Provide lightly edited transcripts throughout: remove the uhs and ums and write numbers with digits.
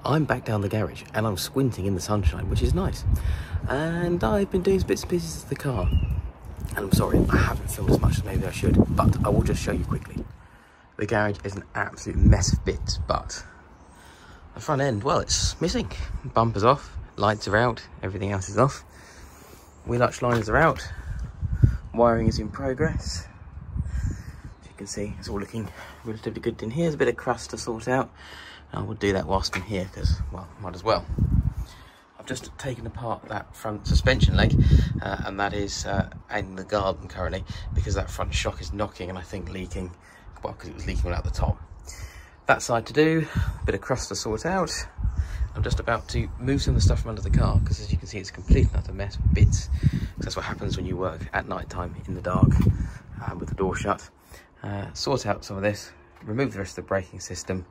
I'm back down the garage and I'm squinting in the sunshine, which is nice. And I've been doing bits and pieces of the car. And I'm sorry, I haven't filmed as much as maybe I should, but I will just show you quickly. The garage is an absolute mess of bits, but the front end, well, it's missing. Bumper's off, lights are out, everything else is off. Wheel arch liners are out. Wiring is in progress. As you can see, it's all looking relatively good in here. There's a bit of crust to sort out. I will do that whilst I'm here because, well, might as well. I've just taken apart that front suspension leg and that is in the garden currently because that front shock is knocking and I think leaking, well, because it was leaking out the top. That side to do, a bit of crust to sort out. I'm just about to move some of the stuff from under the car because as you can see it's a complete and utter mess with bits. That's what happens when you work at night time in the dark with the door shut. Sort out some of this, remove the rest of the braking system,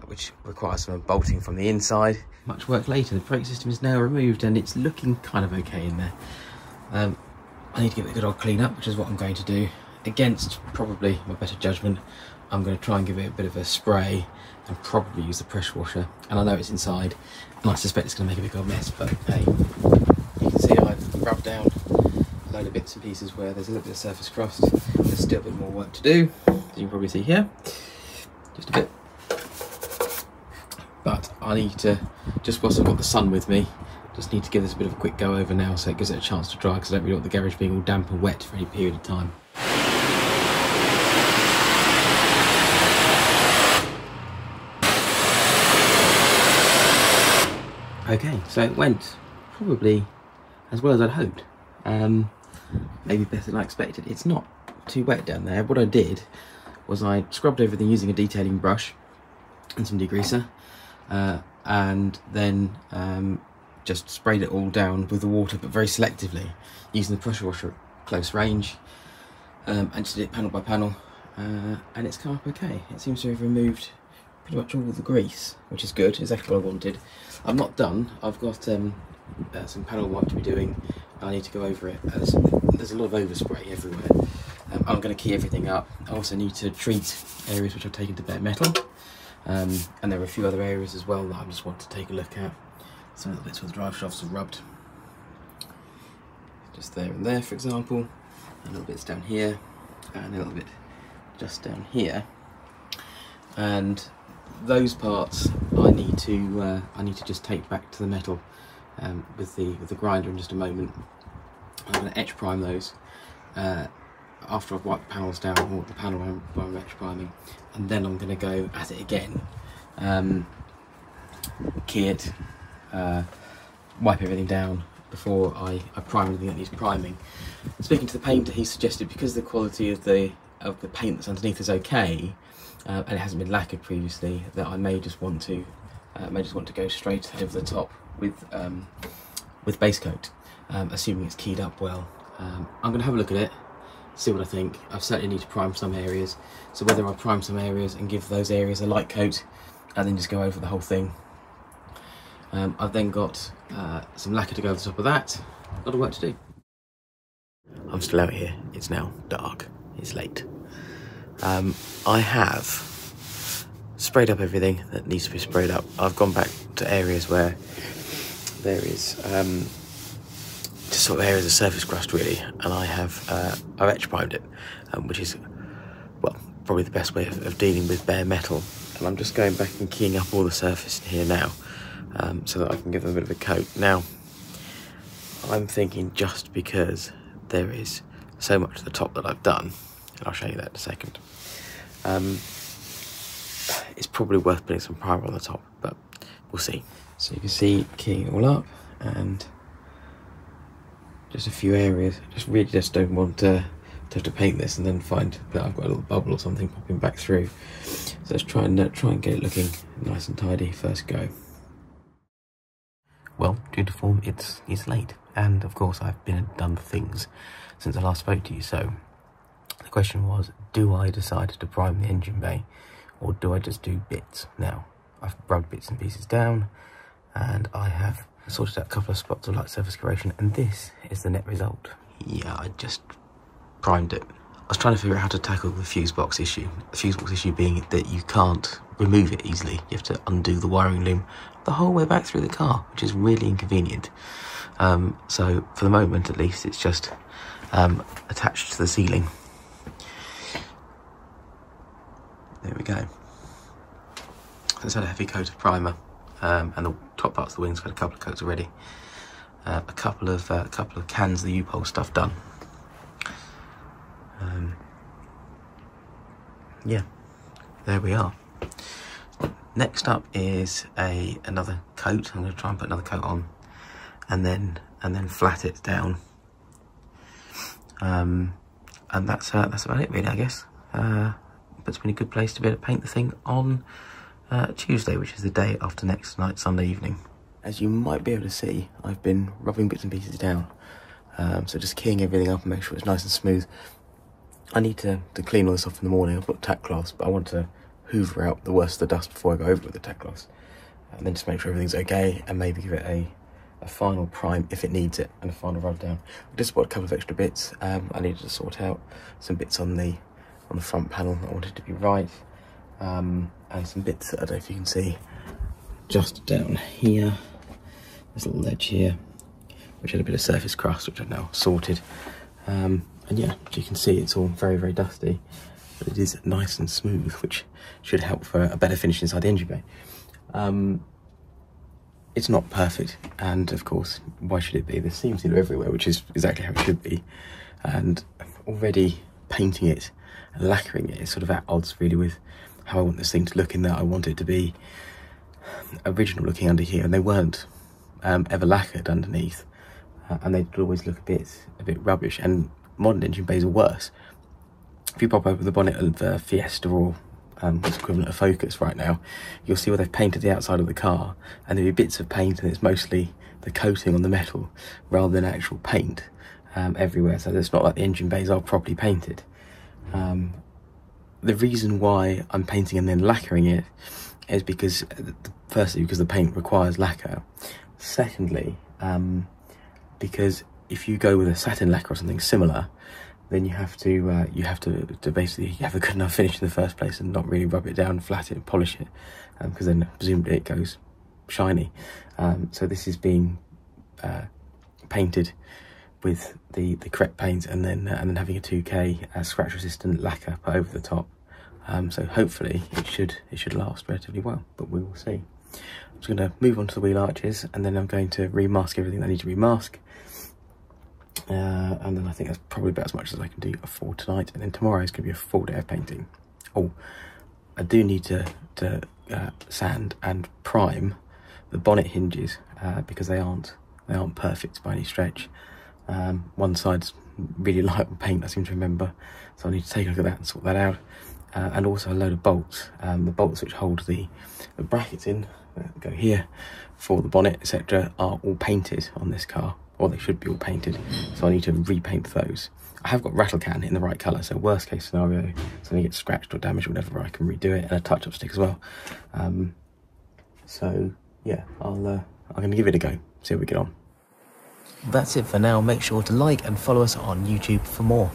which requires some bolting from the inside. Much work later, the brake system is now removed and it's looking kind of okay in there. I need to give it a good old clean up, which is what I'm going to do. Against probably my better judgment, I'm going to try and give it a bit of a spray and probably use the pressure washer. And I know it's inside and I suspect it's going to make a big old mess, but hey, you can see I've rubbed down a load of bits and pieces where there's a little bit of surface crust. There's still a bit more work to do, as you can probably see here, just a bit. But I need to, just whilst I've got the sun with me, just need to give this a bit of a quick go over now so it gives it a chance to dry because I don't really want the garage being all damp and wet for any period of time. Okay, so it went probably as well as I'd hoped. Maybe better than I expected. It's not too wet down there. What I did was I scrubbed everything using a detailing brush and some degreaser, and then just sprayed it all down with the water, but very selectively, using the pressure washer at close range, and just did it panel by panel, and it's come up okay. It seems to have removed pretty much all of the grease, which is good, exactly what I wanted. I'm not done. I've got some panel work to be doing. I need to go over it. There's a lot of overspray everywhere. I'm going to key everything up. I also need to treat areas which I've taken to bare metal, and there are a few other areas as well that I just want to take a look at. Some of the bits where the drive shafts are rubbed, just there and there, for example. A little bits down here, and a little bit just down here. And those parts I need to just take back to the metal with the grinder in just a moment. I'm going to etch prime those after I've wiped the panels down, or the panel by etch priming, and then I'm going to go at it again, key it, wipe everything down before I prime anything that needs priming. Speaking to the painter, he suggested because the quality of the paint that's underneath is okay, and it hasn't been lacquered previously, that I may just want to go straight over the top with base coat, assuming it's keyed up well. I'm going to have a look at it, see what I think. I certainly need to prime some areas, so whether I prime some areas and give those areas a light coat and then just go over the whole thing. I've then got some lacquer to go over the top of that. A lot of work to do. I'm still out here. It's now dark. It's late. I have sprayed up everything that needs to be sprayed up. I've gone back to areas where there is just sort of areas of surface crust really, and I've etch primed it, which is, well, probably the best way of dealing with bare metal. And I'm just going back and keying up all the surface here now, so that I can give them a bit of a coat. Now, I'm thinking just because there is so much at the top that I've done, and I'll show you that in a second, it's probably worth putting some primer on the top, but we'll see. So you can see keying it all up, and just a few areas. I really just don't want to have to paint this and then find that I've got a little bubble or something popping back through. So let's try and get it looking nice and tidy first go. Well, due to form, it's late, and of course I've been and done things since I last spoke to you. So the question was, do I decide to prime the engine bay, or do I just do bits? Now, I've rubbed bits and pieces down, and I have sorted out a couple of spots of light surface corrosion, and this is the net result. Yeah, I just primed it. I was trying to figure out how to tackle the fuse box issue. The fuse box issue being that you can't remove it easily. You have to undo the wiring loom, the whole way back through the car, which is really inconvenient. So for the moment, at least, it's just attached to the ceiling. There we go. So it's had a heavy coat of primer, and the top parts of the wings got a couple of coats already. A couple of cans of the U-pole stuff done. Yeah, there we are. Next up is another coat. I'm going to try and put another coat on, and then flat it down. And that's about it, really, I guess. Puts me in a good place to be able to paint the thing on Tuesday, which is the day after next night, Sunday evening. As you might be able to see, I've been rubbing bits and pieces down, so just keying everything up and make sure it's nice and smooth. I need to clean all this off in the morning. I've got tack cloths, but I want to hoover out the worst of the dust before I go over with the tack cloths, and then just make sure everything's okay, and maybe give it a final prime if it needs it, and a final rub down. I just bought a couple of extra bits. I needed to sort out some bits on the front panel. I wanted to be right, and some bits, I don't know if you can see, just down here. There's a little ledge here, which had a bit of surface crust, which I've now sorted. And yeah, as you can see, it's all very, very dusty, but it is nice and smooth, which should help for a better finish inside the engine bay. It's not perfect, and of course, why should it be? There's seam sealer everywhere, which is exactly how it should be. And already painting it and lacquering it is sort of at odds really with how I want this thing to look, in that I want it to be original looking under here, and they weren't ever lacquered underneath, and they'd always look a bit rubbish. And modern engine bays are worse. If you pop over the bonnet of the Fiesta or what's equivalent of Focus right now, you'll see where they've painted the outside of the car, and there'll be bits of paint, and it's mostly the coating on the metal rather than actual paint everywhere. So it's not like the engine bays are properly painted. The reason why I'm painting and then lacquering it is because, firstly, because the paint requires lacquer. Secondly, because if you go with a satin lacquer or something similar, then you have to basically have a good enough finish in the first place and not really rub it down, flat it, and polish it, because then presumably it goes shiny. So this is being painted with the correct paint, and then having a 2K scratch resistant lacquer put over the top. So hopefully it should last relatively well, but we will see. I'm just going to move on to the wheel arches, and then I'm going to remask everything I need to remask. And then I think that's probably about as much as I can do for tonight, and then tomorrow is going to be a full day of painting. Oh, I do need to sand and prime the bonnet hinges, because they aren't perfect by any stretch. One side's really light on paint, I seem to remember, so I need to take a look at that and sort that out. And also a load of bolts. The bolts which hold the brackets in, go here, for the bonnet, etc., are all painted on this car, or they should be all painted, so I need to repaint those. I have got rattle can in the right colour, so worst case scenario, something gets scratched or damaged or whatever, I can redo it, and a touch-up stick as well. So yeah, I'm going to give it a go, see how we get on. That's it for now. Make sure to like and follow us on YouTube for more.